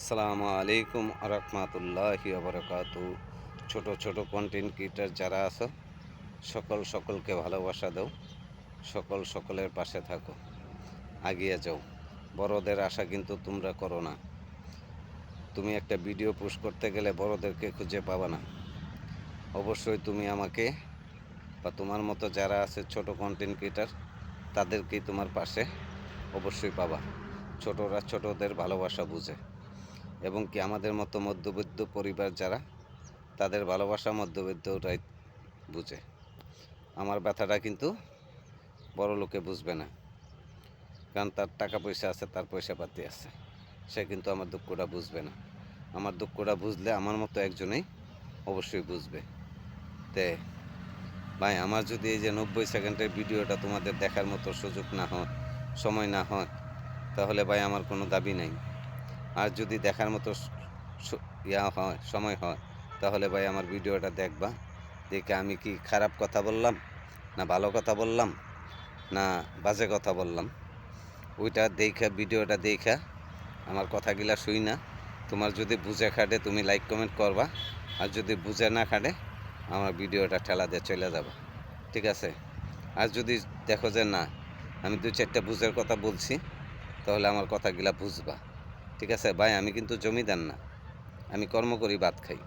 আসসালামু আলাইকুম রহমতুল্লাহি বারাকাতু। ছোট ছোট কন্টেন্ট ক্রিয়েটার যারা আছো, সকলকে ভালোবাসা দাও, সকলের পাশে থাকো, এগিয়ে যাও। বড়দের আশা কিন্তু তোমরা করো না। তুমি একটা ভিডিও পোস্ট করতে গেলে বড়দেরকে খুঁজে পাবা না। অবশ্যই তুমি আমাকে বা তোমার মতো যারা আছে ছোট কন্টেন্ট ক্রিয়েটার, তাদেরকেই তোমার পাশে অবশ্যই পাবা। ছোটরা ছোটদের ভালোবাসা বুঝে, এবং কি আমাদের মতো মধ্যবিত্ত পরিবার যারা, তাদের ভালোবাসা মধ্যবিত্তরাই বুঝে। আমার ব্যথাটা কিন্তু বড় লোকে বুঝবে না, কারণ তার টাকা পয়সা আছে, তার পয়সা পাতি আছে, সে কিন্তু আমার দুঃখটা বুঝবে না। আমার দুঃখটা বুঝলে আমার মতো একজনেই অবশ্যই বুঝবে। তে ভাই, আমার যদি এই যে 90 সেকেন্ডের ভিডিওটা তোমাদের দেখার মতো সুযোগ না হয়, সময় না হয়, তাহলে ভাই আমার কোনো দাবি নাই। আর যদি দেখার মতো হয়, সময় হয়, তাহলে ভাই আমার ভিডিওটা দেখবা। দেখে আমি কি খারাপ কথা বললাম, না ভালো কথা বললাম, না বাজে কথা বললাম, ওইটা দেখা, ভিডিওটা দেখা আমার কথাগুলা শুই না। তোমার যদি বুঝে খাটে তুমি লাইক কমেন্ট করবা, আর যদি বুঝে না খাটে আমার ভিডিওটা ঠেলা দিয়ে চলে যাবা, ঠিক আছে? আর যদি দেখো যে না, আমি 2-4টা বুঝের কথা বলছি, তাহলে আমার কথাগুলা বুঝবা, ঠিক আছে ভাই? আমি কিন্তু জমিদার না, আমি কর্ম করি, ভাত খাই,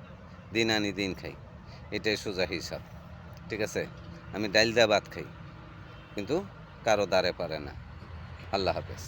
দিন আনি দিন খাই, এটাই সোজা হিসাব, ঠিক আছে? আমি ডাইল দিয়ে ভাত খাই, কিন্তু কারো দ্বারে পারে না। আল্লাহ হাফেজ।